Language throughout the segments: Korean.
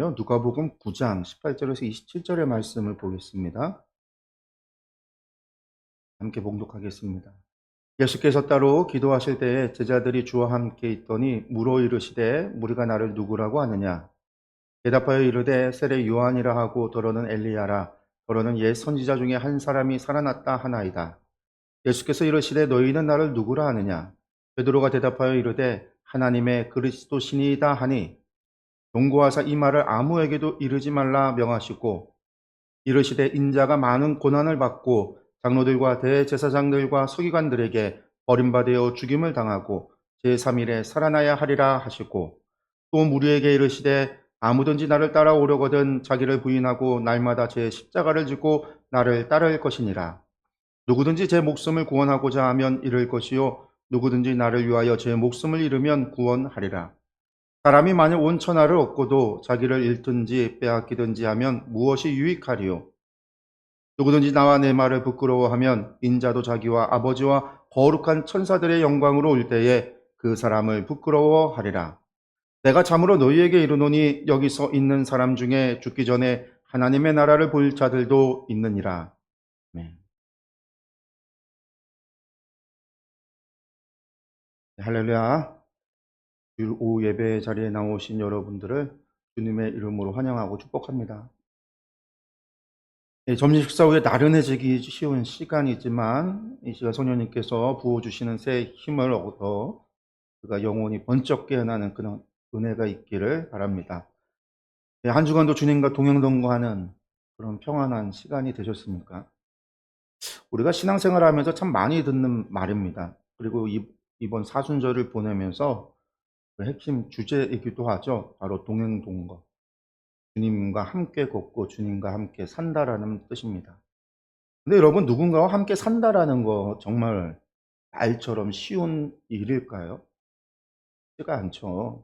말씀은요, 누가복음 9장 18절에서 27절의 말씀을 보겠습니다. 함께 봉독하겠습니다. 예수께서 따로 기도하실 때에 제자들이 주와 함께 있더니 물어 이르시되 무리가 나를 누구라고 하느냐? 대답하여 이르되 세례 요한이라 하고 더러는 엘리야라 더러는 옛 선지자 중에 한 사람이 살아났다 하나이다. 예수께서 이르시되 너희는 나를 누구라 하느냐? 베드로가 대답하여 이르되 하나님의 그리스도시니이다 하니 경고하사 이 말을 아무에게도 이르지 말라 명하시고 이르시되 인자가 많은 고난을 받고 장로들과 대제사장들과 서기관들에게 버림받아 죽임을 당하고 제3일에 살아나야 하리라 하시고 또 무리에게 이르시되 아무든지 나를 따라오려거든 자기를 부인하고 날마다 제 십자가를 지고 나를 따를 것이니라. 누구든지 제 목숨을 구원하고자 하면 잃을 것이요 누구든지 나를 위하여 제 목숨을 잃으면 구원하리라. 사람이 만일 온 천하를 얻고도 자기를 잃든지 빼앗기든지 하면 무엇이 유익하리요? 누구든지 나와 내 말을 부끄러워하면 인자도 자기와 아버지와 거룩한 천사들의 영광으로 올 때에 그 사람을 부끄러워하리라. 내가 참으로 너희에게 이르노니 여기서 있는 사람 중에 죽기 전에 하나님의 나라를 볼 자들도 있느니라. 네. 할렐루야. 주일 오후 예배 자리에 나오신 여러분들을 주님의 이름으로 환영하고 축복합니다. 점심 식사 후에 나른해지기 쉬운 시간이지만 이 시간 성령님께서 부어주시는 새 힘을 얻어 그가 영혼이 번쩍 깨어나는 그런 은혜가 있기를 바랍니다. 한 주간도 주님과 동행동거하는 그런 평안한 시간이 되셨습니까? 우리가 신앙생활을 하면서 참 많이 듣는 말입니다. 그리고 이번 사순절을 보내면서 그 핵심 주제이기도 하죠. 바로 동행동거. 주님과 함께 걷고 주님과 함께 산다라는 뜻입니다. 근데 여러분, 누군가와 함께 산다라는 거 정말 말처럼 쉬운 일일까요? 쉽지가 않죠.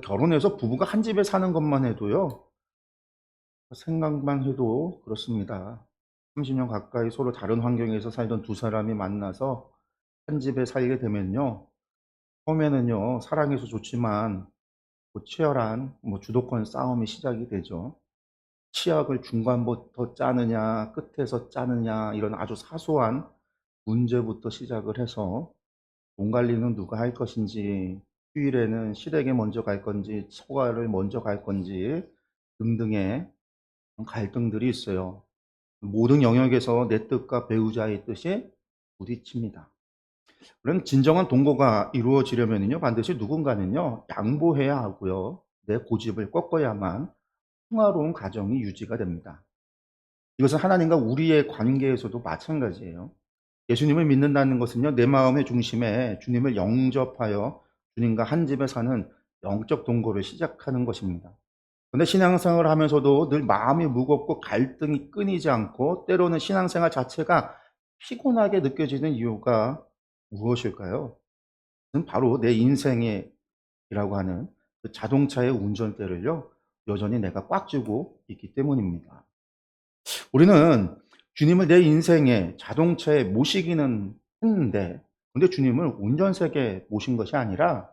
결혼해서 부부가 한 집에 사는 것만 해도요, 생각만 해도 그렇습니다. 30년 가까이 서로 다른 환경에서 살던 두 사람이 만나서 한 집에 살게 되면요, 처음에는요, 사랑해서 좋지만 치열한 주도권 싸움이 시작이 되죠. 치약을 중간부터 짜느냐, 끝에서 짜느냐, 이런 아주 사소한 문제부터 시작을 해서 돈 관리는 누가 할 것인지, 휴일에는 시댁에 먼저 갈 건지, 처가를 먼저 갈 건지 등등의 갈등들이 있어요. 모든 영역에서 내 뜻과 배우자의 뜻이 부딪힙니다. 그런 진정한 동거가 이루어지려면요, 반드시 누군가는요, 양보해야 하고요, 내 고집을 꺾어야만 평화로운 가정이 유지가 됩니다. 이것은 하나님과 우리의 관계에서도 마찬가지예요. 예수님을 믿는다는 것은요, 내 마음의 중심에 주님을 영접하여 주님과 한 집에 사는 영적 동거를 시작하는 것입니다. 그런데 신앙생활을 하면서도 늘 마음이 무겁고 갈등이 끊이지 않고 때로는 신앙생활 자체가 피곤하게 느껴지는 이유가 무엇일까요? 그건 바로 내 인생이라고 하는 그 자동차의 운전대를요, 여전히 내가 꽉 쥐고 있기 때문입니다. 우리는 주님을 내 인생의 자동차에 모시기는 했는데, 근데 주님을 운전석에 모신 것이 아니라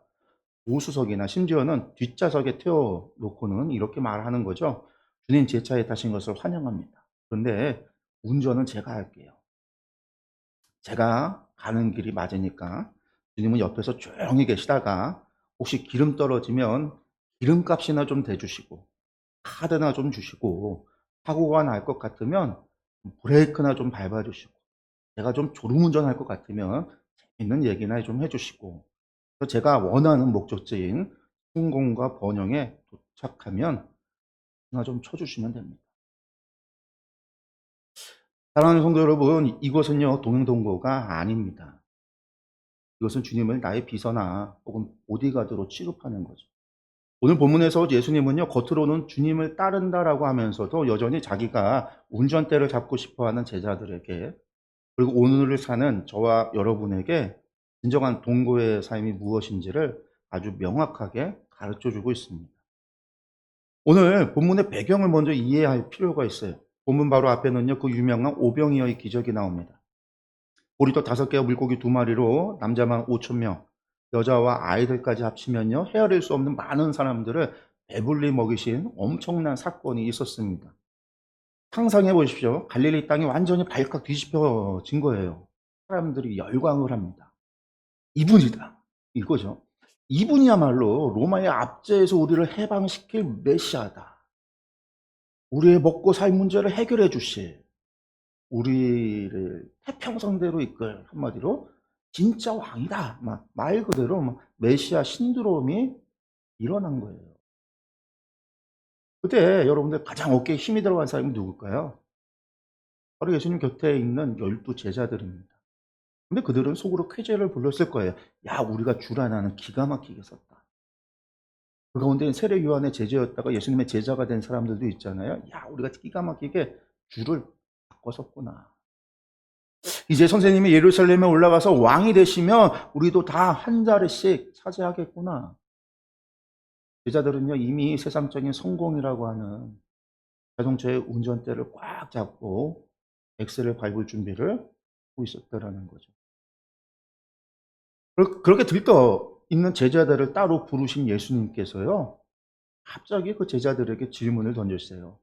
우수석이나 심지어는 뒷좌석에 태워 놓고는 이렇게 말하는 거죠. 주님, 제 차에 타신 것을 환영합니다. 그런데 운전은 제가 할게요. 제가 가는 길이 맞으니까 주님은 옆에서 조용히 계시다가 혹시 기름 떨어지면 기름값이나 좀 대주시고 카드나 좀 주시고, 사고가 날 것 같으면 브레이크나 좀 밟아 주시고, 제가 좀 졸음운전할 것 같으면 재밌는 얘기나 좀 해 주시고, 제가 원하는 목적지인 성공과 번영에 도착하면 전화 좀 쳐 주시면 됩니다. 사랑하는 성도 여러분, 이것은요, 동행동거가 아닙니다. 이것은 주님을 나의 비서나 혹은 보디가드로 취급하는 거죠. 오늘 본문에서 예수님은요, 겉으로는 주님을 따른다라고 하면서도 여전히 자기가 운전대를 잡고 싶어 하는 제자들에게, 그리고 오늘을 사는 저와 여러분에게 진정한 동거의 삶이 무엇인지를 아주 명확하게 가르쳐 주고 있습니다. 오늘 본문의 배경을 먼저 이해할 필요가 있어요. 본문 바로 앞에는요, 그 유명한 오병이어의 기적이 나옵니다. 보리떡 5개와 물고기 2마리로 남자만 5,000명, 여자와 아이들까지 합치면요, 헤아릴 수 없는 많은 사람들을 배불리 먹이신 엄청난 사건이 있었습니다. 상상해 보십시오. 갈릴리 땅이 완전히 발칵 뒤집혀진 거예요. 사람들이 열광을 합니다. 이분이다. 이거죠. 이분이야말로 로마의 압제에서 우리를 해방시킬 메시아다. 우리의 먹고 살 문제를 해결해 주실, 우리를 태평성대로 이끌, 한마디로 진짜 왕이다. 막 말 그대로 막 메시아 신드롬이 일어난 거예요. 그때 여러분들 가장 어깨에 힘이 들어간 사람이 누굴까요? 바로 예수님 곁에 있는 12 제자들입니다. 근데 그들은 속으로 쾌재를 불렀을 거예요. 야, 우리가 줄 하나는 기가 막히게 썼다. 그 가운데 세례 요한의 제자였다가 예수님의 제자가 된 사람들도 있잖아요. 야, 우리가 기가 막히게 줄을 바꿔 썼구나. 이제 선생님이 예루살렘에 올라가서 왕이 되시면 우리도 다 한 자리씩 차지하겠구나. 제자들은요, 이미 세상적인 성공이라고 하는 자동차의 운전대를 꽉 잡고 엑셀을 밟을 준비를 하고 있었다라는 거죠. 그렇게 들떠 있는 제자들을 따로 부르신 예수님께서요, 갑자기 그 제자들에게 질문을 던졌어요.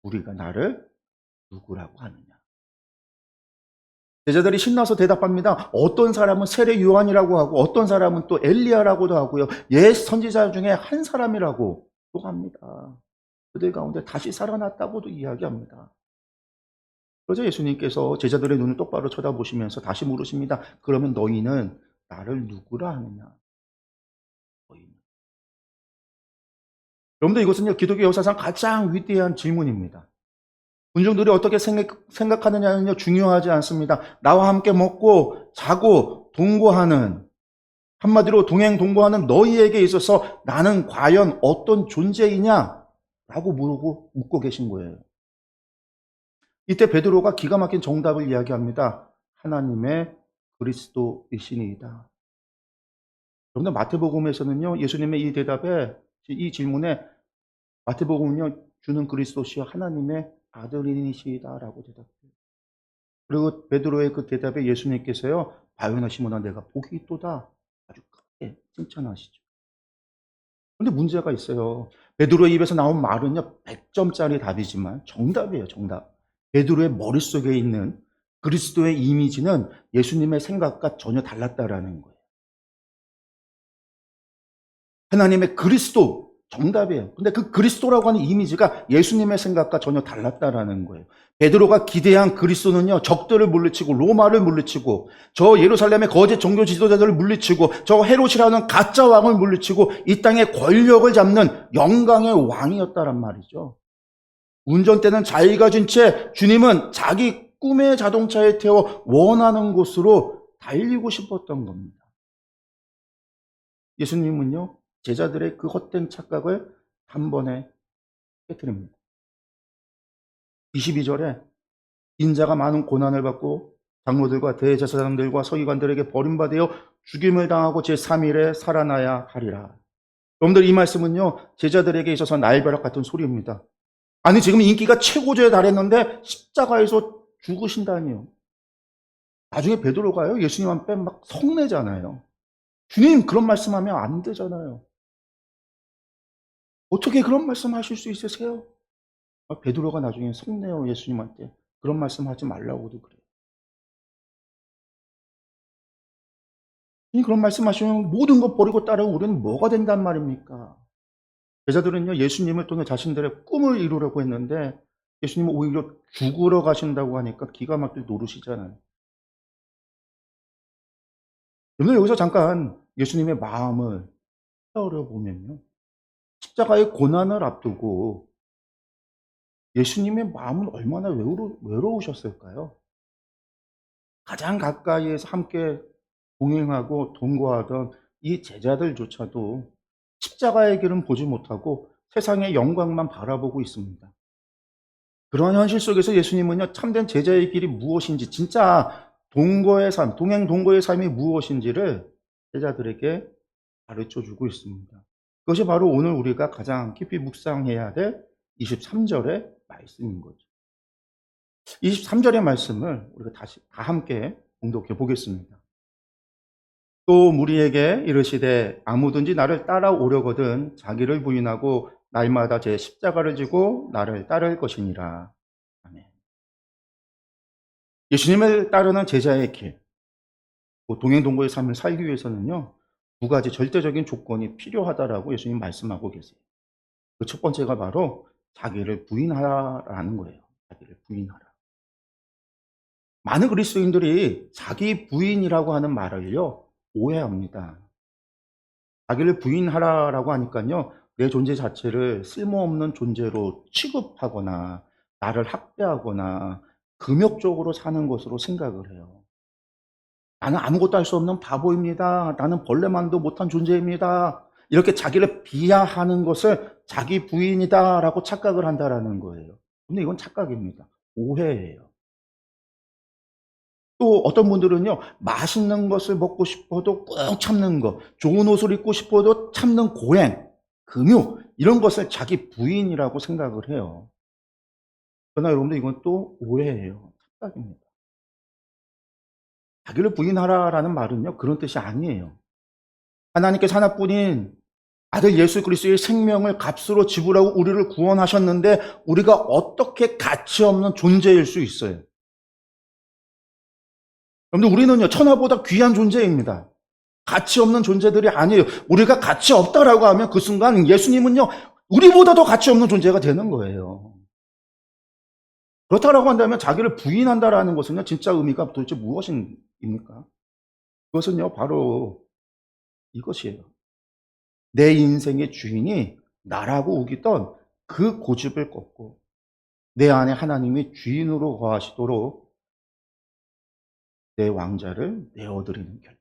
우리가 나를 누구라고 하느냐? 제자들이 신나서 대답합니다. 어떤 사람은 세례 요한이라고 하고 어떤 사람은 또 엘리야라고도 하고요. 옛 선지자 중에 한 사람이라고 또 합니다. 그들 가운데 다시 살아났다고도 이야기합니다. 그러자 예수님께서 제자들의 눈을 똑바로 쳐다보시면서 다시 물으십니다. 그러면 너희는 나를 누구라 하느냐? 너희는. 여러분들, 이것은요, 기독교 역사상 가장 위대한 질문입니다. 군중들이 어떻게 생각하느냐는요, 중요하지 않습니다. 나와 함께 먹고 자고 동거하는, 한마디로 동행 동거하는 너희에게 있어서 나는 과연 어떤 존재이냐? 라고 묻고 계신 거예요. 이때 베드로가 기가 막힌 정답을 이야기합니다. 하나님의 그리스도이시니이다. 그런데 마태복음에서는요, 예수님의 이 대답에, 이 질문에 마태복음은요, 주는 그리스도시여 하나님의 아들이시다라고 대답해요. 그리고 베드로의 그 대답에 예수님께서요, 바요나 시몬아 내가 복이 있도다 아주 크게 칭찬하시죠. 그런데 문제가 있어요. 베드로의 입에서 나온 말은요, 100점짜리 답이지만 정답이에요, 정답. 베드로의 머릿속에 있는 그리스도의 이미지는 예수님의 생각과 전혀 달랐다라는 거예요. 하나님의 그리스도, 정답이에요. 근데 그 그리스도라고 하는 이미지가 예수님의 생각과 전혀 달랐다라는 거예요. 베드로가 기대한 그리스도는요, 적들을 물리치고 로마를 물리치고 저 예루살렘의 거짓 종교 지도자들을 물리치고 저 헤롯이라는 가짜 왕을 물리치고 이 땅의 권력을 잡는 영광의 왕이었다란 말이죠. 운전대는 자기가 준 채 주님은 자기 꿈의 자동차에 태워 원하는 곳으로 달리고 싶었던 겁니다. 예수님은요, 제자들의 그 헛된 착각을 단번에 깨뜨립니다. 22절에 인자가 많은 고난을 받고 장로들과 대제사장들과 서기관들에게 버림받아 죽임을 당하고 제3일에 살아나야 하리라. 여러분들, 이 말씀은요, 제자들에게 있어서 날벼락 같은 소리입니다. 아니, 지금 인기가 최고조에 달했는데 십자가에서 죽으신다니요. 나중에 베드로가요, 예수님 앞에 막 성내잖아요. 주님, 그런 말씀하면 안 되잖아요. 어떻게 그런 말씀하실 수 있으세요? 베드로가 나중에 속내요, 예수님한테. 그런 말씀하지 말라고도 그래요. 그런 말씀하시면 모든 것 버리고 따르면 우리는 뭐가 된단 말입니까? 제자들은요, 예수님을 통해 자신들의 꿈을 이루려고 했는데 예수님은 오히려 죽으러 가신다고 하니까 기가 막힐 노릇이잖아요. 여러분, 여기서 잠깐 예수님의 마음을 떠올려 보면요, 십자가의 고난을 앞두고 예수님의 마음은 얼마나 외로우셨을까요? 가장 가까이에서 함께 동행하고 동거하던 이 제자들조차도 십자가의 길은 보지 못하고 세상의 영광만 바라보고 있습니다. 그러한 현실 속에서 예수님은요, 참된 제자의 길이 무엇인지, 진짜 동거의 삶, 동행 동거의 삶이 무엇인지를 제자들에게 가르쳐 주고 있습니다. 그것이 바로 오늘 우리가 가장 깊이 묵상해야 될 23절의 말씀인 거죠. 23절의 말씀을 우리가 다시 다 함께 공독해 보겠습니다. 또 무리에게 이르시되 아무든지 나를 따라오려거든 자기를 부인하고 날마다 제 십자가를 지고 나를 따를 것이니라. 아멘. 예수님을 따르는 제자의 길, 동행동거의 삶을 살기 위해서는요, 두 가지 절대적인 조건이 필요하다라고 예수님 말씀하고 계세요. 그 첫 번째가 바로 자기를 부인하라는 거예요. 자기를 부인하라. 많은 그리스도인들이 자기 부인이라고 하는 말을요, 오해합니다. 자기를 부인하라라고 하니깐요, 내 존재 자체를 쓸모없는 존재로 취급하거나 나를 학대하거나 금욕적으로 사는 것으로 생각을 해요. '나는 아무것도 할 수 없는 바보입니다. 나는 벌레만도 못한 존재입니다.' 이렇게 자기를 비하하는 것을 '자기 부인이다.'라고 착각을 한다라는 거예요. 근데 이건 착각입니다. 오해예요. 또 어떤 분들은요, 맛있는 것을 먹고 싶어도 꾹 참는 거, 좋은 옷을 입고 싶어도 참는 고행, 금욕, 이런 것을 자기 부인이라고 생각을 해요. 그러나 여러분들 이건 또 오해예요. 착각입니다. 자기를 부인하라라는 말은요, 그런 뜻이 아니에요. 하나님께서 하나뿐인 아들 예수 그리스도의 생명을 값으로 지불하고 우리를 구원하셨는데 우리가 어떻게 가치 없는 존재일 수 있어요? 여러분들 우리는요, 천하보다 귀한 존재입니다. 가치 없는 존재들이 아니에요. 우리가 가치 없다라고 하면 그 순간 예수님은요, 우리보다 더 가치 없는 존재가 되는 거예요. 그렇다라고 한다면 자기를 부인한다라는 것은요, 진짜 의미가 도대체 무엇입니까? 그것은요, 바로 이것이에요. 내 인생의 주인이 나라고 우기던 그 고집을 꺾고 내 안에 하나님이 주인으로 거하시도록 내 왕자를 내어드리는 결.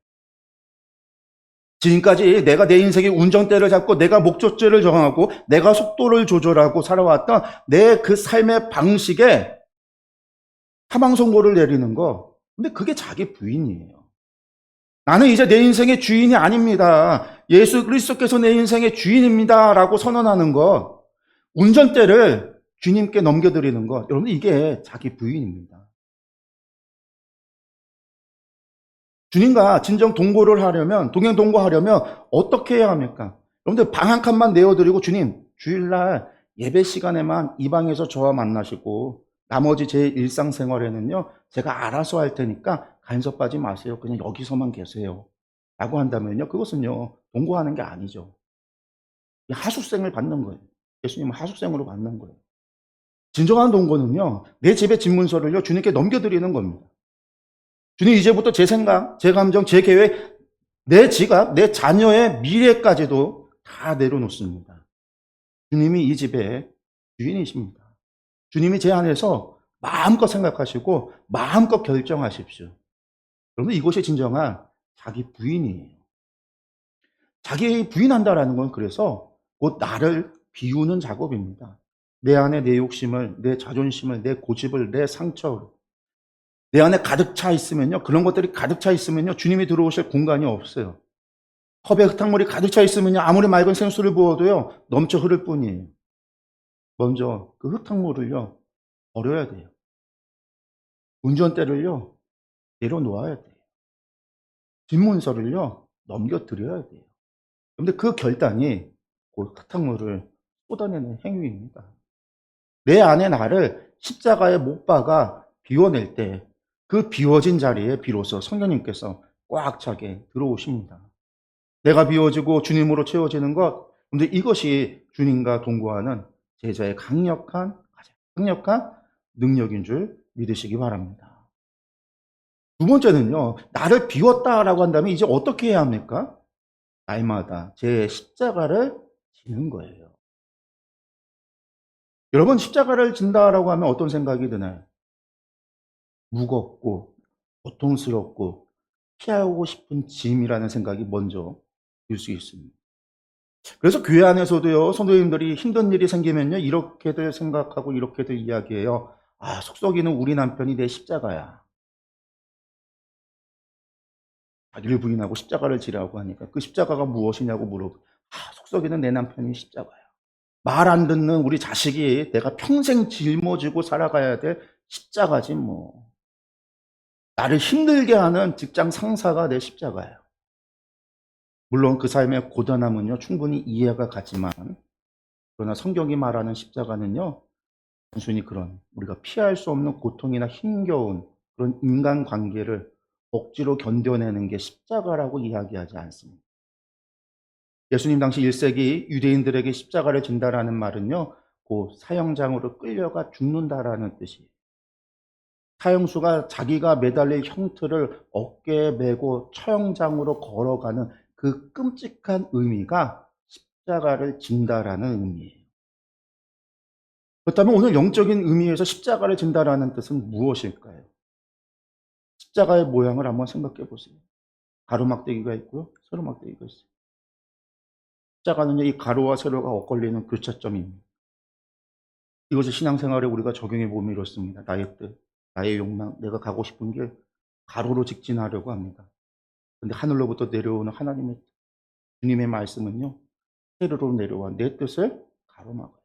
지금까지 내가 내 인생의 운전대를 잡고 내가 목적지를 정하고 내가 속도를 조절하고 살아왔던 내 그 삶의 방식에 사망 선고를 내리는 거. 근데 그게 자기 부인이에요. 나는 이제 내 인생의 주인이 아닙니다. 예수 그리스도께서 내 인생의 주인입니다라고 선언하는 것. 운전대를 주님께 넘겨드리는 것. 여러분 이게 자기 부인입니다. 주님과 진정 동거를 하려면, 동행 동거하려면 어떻게 해야 합니까? 여러분들 방 한 칸만 내어드리고 주님, 주일날 예배 시간에만 이 방에서 저와 만나시고 나머지 제 일상생활에는요, 제가 알아서 할 테니까 간섭하지 마세요. 그냥 여기서만 계세요. 라고 한다면요, 그것은요, 동거하는 게 아니죠. 하숙생을 받는 거예요. 예수님은 하숙생으로 받는 거예요. 진정한 동거는요, 내 집의 집문서를요, 주님께 넘겨드리는 겁니다. 주님 이제부터 제 생각, 제 감정, 제 계획, 내 지각, 내 자녀의 미래까지도 다 내려놓습니다. 주님이 이 집의 주인이십니다. 주님이 제 안에서 마음껏 생각하시고 마음껏 결정하십시오. 여러분 이것이 진정한 자기 부인이에요. 자기 부인한다라는 건 그래서 곧 나를 비우는 작업입니다. 내 안에 내 욕심을, 내 자존심을, 내 고집을, 내 상처를 내 안에 가득 차 있으면요, 그런 것들이 가득 차 있으면요, 주님이 들어오실 공간이 없어요. 컵에 흙탕물이 가득 차 있으면요, 아무리 맑은 생수를 부어도요, 넘쳐 흐를 뿐이에요. 먼저 그 흙탕물을요, 버려야 돼요. 운전대를요, 내려놓아야 돼요. 집문서를요, 넘겨드려야 돼요. 근데 그 결단이 그 흙탕물을 쏟아내는 행위입니다. 내 안에 나를 십자가에 못 박아 비워낼 때 그 비워진 자리에 비로소 성령님께서 꽉 차게 들어오십니다. 내가 비워지고 주님으로 채워지는 것, 근데 이것이 주님과 동거하는 제자의 가장 강력한 능력인 줄 믿으시기 바랍니다. 두 번째는요, 나를 비웠다라고 한다면 이제 어떻게 해야 합니까? 날마다 제 십자가를 지는 거예요. 여러분, 십자가를 진다라고 하면 어떤 생각이 드나요? 무겁고 고통스럽고 피하고 싶은 짐이라는 생각이 먼저 들 수 있습니다. 그래서 교회 안에서도요, 성도님들이 힘든 일이 생기면요, 이렇게들 생각하고 이렇게들 이야기해요. 아, 속썩이는 우리 남편이 내 십자가야. 자기를 부인하고 십자가를 지라고 하니까 그 십자가가 무엇이냐고 물어보고, 아, 속썩이는 내 남편이 십자가야. 말 안 듣는 우리 자식이 내가 평생 짊어지고 살아가야 될 십자가지 뭐. 나를 힘들게 하는 직장 상사가 내 십자가야. 물론 그 삶의 고단함은요, 충분히 이해가 가지만, 그러나 성경이 말하는 십자가는요, 단순히 그런 우리가 피할 수 없는 고통이나 힘겨운 그런 인간관계를 억지로 견뎌내는 게 십자가라고 이야기하지 않습니다. 예수님 당시 1세기 유대인들에게 십자가를 진다라는 말은요, 그 사형장으로 끌려가 죽는다라는 뜻이에요. 사형수가 자기가 매달릴 형틀을 어깨에 메고 처형장으로 걸어가는 그 끔찍한 의미가 십자가를 진다라는 의미예요. 그렇다면 오늘 영적인 의미에서 십자가를 진다라는 뜻은 무엇일까요? 십자가의 모양을 한번 생각해 보세요. 가로막대기가 있고요, 세로막대기가 있어요. 십자가는요, 이 가로와 세로가 엇걸리는 교차점입니다. 이것을 신앙생활에 우리가 적용해 보면 이렇습니다. 나의 뜻, 나의 욕망, 내가 가고 싶은 길 가로로 직진하려고 합니다. 근데 하늘로부터 내려오는 하나님의 주님의 말씀은요, 세로로 내려와 내 뜻을 가로막아요.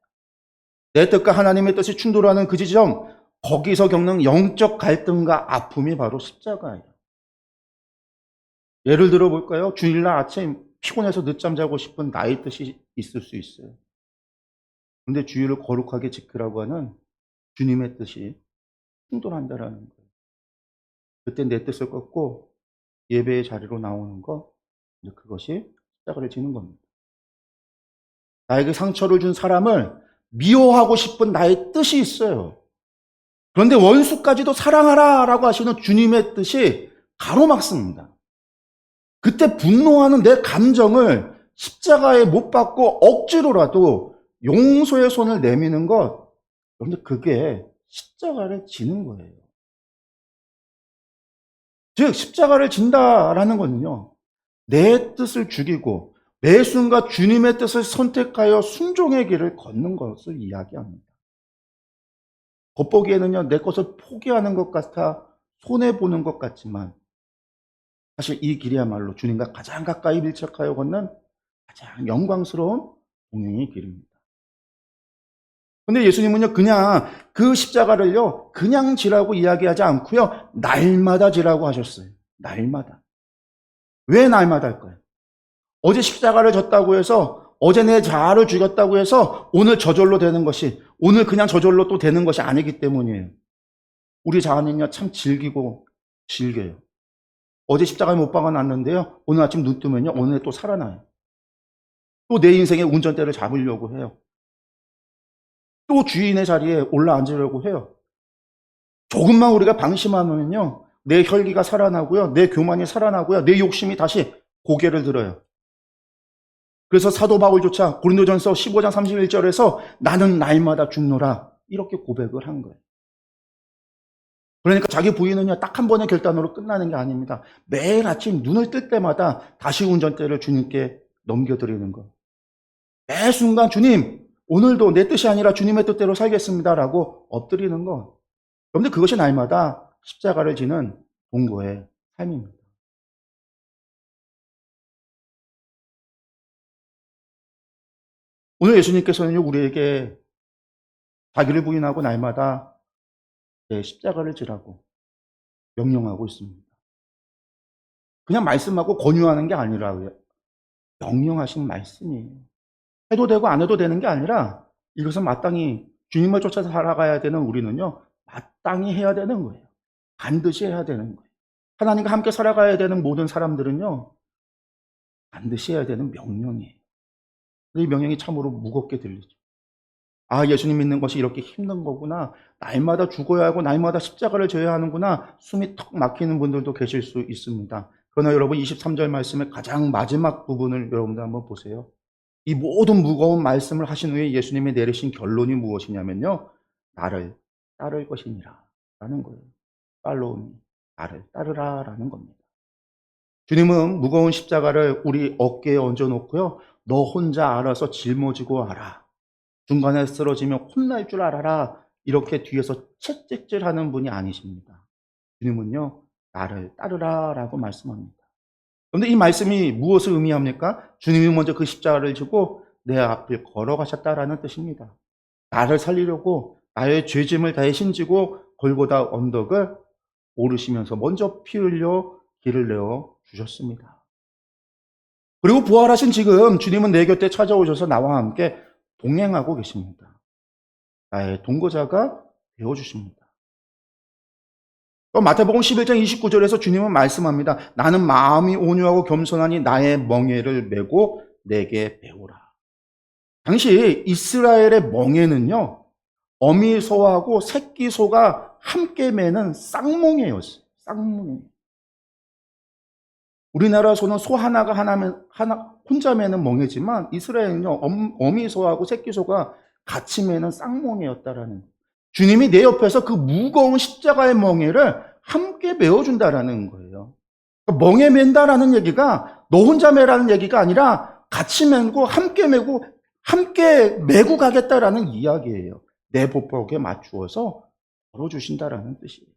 내 뜻과 하나님의 뜻이 충돌하는 그 지점, 거기서 겪는 영적 갈등과 아픔이 바로 십자가예요. 예를 들어 볼까요? 주일날 아침 피곤해서 늦잠 자고 싶은 나의 뜻이 있을 수 있어요. 근데 주일을 거룩하게 지키라고 하는 주님의 뜻이 충돌한다라는 거예요. 그때 내 뜻을 꺾고 예배의 자리로 나오는 것, 이제 그것이 십자가를 지는 겁니다. 나에게 상처를 준 사람을 미워하고 싶은 나의 뜻이 있어요. 그런데 원수까지도 사랑하라라고 하시는 주님의 뜻이 가로막습니다. 그때 분노하는 내 감정을 십자가에 못 박고 억지로라도 용서의 손을 내미는 것, 그런데 그게 십자가를 지는 거예요. 즉 십자가를 진다라는 것은요, 내 뜻을 죽이고 매 순간 주님의 뜻을 선택하여 순종의 길을 걷는 것을 이야기합니다. 겉보기에는요, 내 것을 포기하는 것 같아 손해보는 것 같지만, 사실 이 길이야말로 주님과 가장 가까이 밀착하여 걷는 가장 영광스러운 동행의 길입니다. 근데 예수님은요, 그냥 그 십자가를요, 그냥 지라고 이야기하지 않고요, 날마다 지라고 하셨어요. 날마다. 왜 날마다 할까요? 어제 십자가를 졌다고 해서, 어제 내 자아를 죽였다고 해서 오늘 저절로 되는 것이, 오늘 그냥 저절로 또 되는 것이 아니기 때문이에요. 우리 자아는요, 참 질겨요. 어제 십자가에 못 박아놨는데요, 오늘 아침 눈 뜨면요, 오늘 또 살아나요. 또 내 인생의 운전대를 잡으려고 해요. 또 주인의 자리에 올라앉으려고 해요. 조금만 우리가 방심하면요, 내 혈기가 살아나고요, 내 교만이 살아나고요, 내 욕심이 다시 고개를 들어요. 그래서 사도 바울조차 고린도전서 15장 31절에서 나는 날마다 죽노라 이렇게 고백을 한 거예요. 그러니까 자기 부인은요, 딱 한 번의 결단으로 끝나는 게 아닙니다. 매일 아침 눈을 뜰 때마다 다시 운전대를 주님께 넘겨드리는 거. 매 순간 주님, 오늘도 내 뜻이 아니라 주님의 뜻대로 살겠습니다라고 엎드리는 거. 그런데 그것이 날마다 십자가를 지는 동거의 삶입니다. 오늘 예수님께서는요, 우리에게 자기를 부인하고 날마다 내 십자가를 지라고 명령하고 있습니다. 그냥 말씀하고 권유하는 게 아니라고요. 명령하신 말씀이에요. 해도 되고 안 해도 되는 게 아니라 이것은 마땅히 주님을 쫓아서 살아가야 되는 우리는요, 마땅히 해야 되는 거예요. 반드시 해야 되는 거예요. 하나님과 함께 살아가야 되는 모든 사람들은요, 반드시 해야 되는 명령이에요. 이 명령이 참으로 무겁게 들리죠. 아, 예수님 믿는 것이 이렇게 힘든 거구나. 날마다 죽어야 하고 날마다 십자가를 져야 하는구나. 숨이 턱 막히는 분들도 계실 수 있습니다. 그러나 여러분 23절 말씀의 가장 마지막 부분을 여러분들 한번 보세요. 이 모든 무거운 말씀을 하신 후에 예수님이 내리신 결론이 무엇이냐면요, 나를 따를 것이니라 라는 거예요. 팔로우 미, 나를 따르라 라는 겁니다. 주님은 무거운 십자가를 우리 어깨에 얹어놓고요, 너 혼자 알아서 짊어지고 와라, 중간에 쓰러지면 혼날 줄 알아라, 이렇게 뒤에서 채찍질하는 분이 아니십니다. 주님은요, 나를 따르라 라고 말씀합니다. 그런데 이 말씀이 무엇을 의미합니까? 주님이 먼저 그 십자가를 지고 내 앞을 걸어가셨다라는 뜻입니다. 나를 살리려고 나의 죄짐을 대신 지고 골고다 언덕을 오르시면서 먼저 피 흘려 길을 내어 주셨습니다. 그리고 부활하신 지금 주님은 내 곁에 찾아오셔서 나와 함께 동행하고 계십니다. 나의 동거자가 되어주십니다. 또 마태복음 11장 29절에서 주님은 말씀합니다. 나는 마음이 온유하고 겸손하니 나의 멍에를 메고 내게 배우라. 당시 이스라엘의 멍에는요, 어미소하고 새끼소가 함께 매는 쌍멍에였어요. 쌍멍에. 우리나라 소는 소 하나가 하나 혼자 매는 멍에지만 이스라엘은요, 어미소하고 새끼소가 같이 매는 쌍멍에였다라는. 주님이 내 옆에서 그 무거운 십자가의 멍에를 함께 메어준다라는 거예요. 멍에 맨다라는 얘기가 너 혼자 매라는 얘기가 아니라 같이 매고 함께 매고 함께 메고 가겠다라는 이야기예요. 내 보폭에 맞추어서 걸어주신다라는 뜻이에요.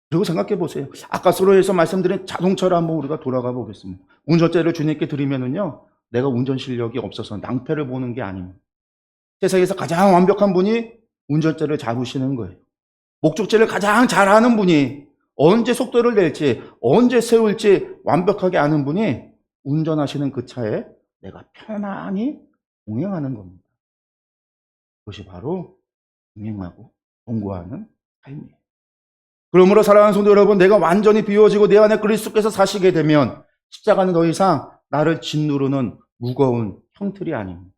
그리고 생각해 보세요. 아까 서로에서 말씀드린 자동차로 한번 우리가 돌아가 보겠습니다. 운전대를 주님께 드리면은요, 내가 운전 실력이 없어서 낭패를 보는 게 아닙니다. 세상에서 가장 완벽한 분이 운전대를 잡으시는 거예요. 목적지를 가장 잘하는 분이 언제 속도를 낼지, 언제 세울지 완벽하게 아는 분이 운전하시는 그 차에 내가 편안히 동행하는 겁니다. 그것이 바로 동행하고 동거하는 삶이에요. 그러므로 사랑하는 성도 여러분, 내가 완전히 비워지고 내 안에 그리스도께서 사시게 되면 십자가는 더 이상 나를 짓누르는 무거운 형틀이 아닙니다.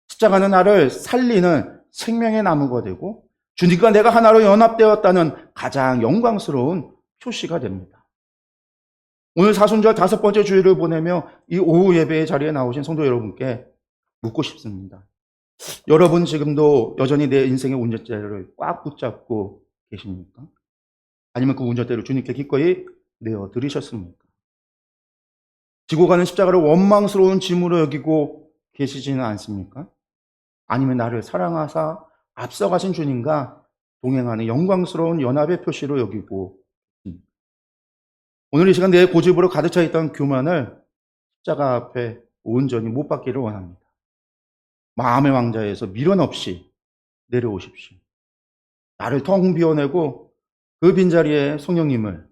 십자가는 나를 살리는 생명의 나무가 되고 주님과 내가 하나로 연합되었다는 가장 영광스러운 표시가 됩니다. 오늘 사순절 5번째 주일을 보내며 이 오후 예배의 자리에 나오신 성도 여러분께 묻고 싶습니다. 여러분 지금도 여전히 내 인생의 운전대를 꽉 붙잡고 계십니까? 아니면 그 운전대를 주님께 기꺼이 내어드리셨습니까? 지고 가는 십자가를 원망스러운 짐으로 여기고 계시지는 않습니까? 아니면 나를 사랑하사 앞서가신 주님과 동행하는 영광스러운 연합의 표시로 여기고 있습니까? 오늘 이 시간 내 고집으로 가득 차 있던 교만을 십자가 앞에 온전히 못 박기를 원합니다. 마음의 왕자에서 미련 없이 내려오십시오. 나를 텅 비워내고 그 빈자리에 성령님을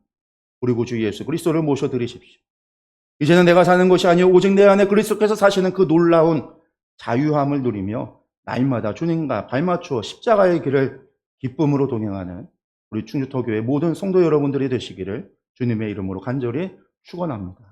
우리 구주 예수 그리스도를 모셔드리십시오. 이제는 내가 사는 것이 아니요 오직 내 안에 그리스도께서 사시는 그 놀라운 자유함을 누리며 날마다 주님과 발맞추어 십자가의 길을 기쁨으로 동행하는 우리 충주터교회 모든 성도 여러분들이 되시기를 주님의 이름으로 간절히 축원합니다.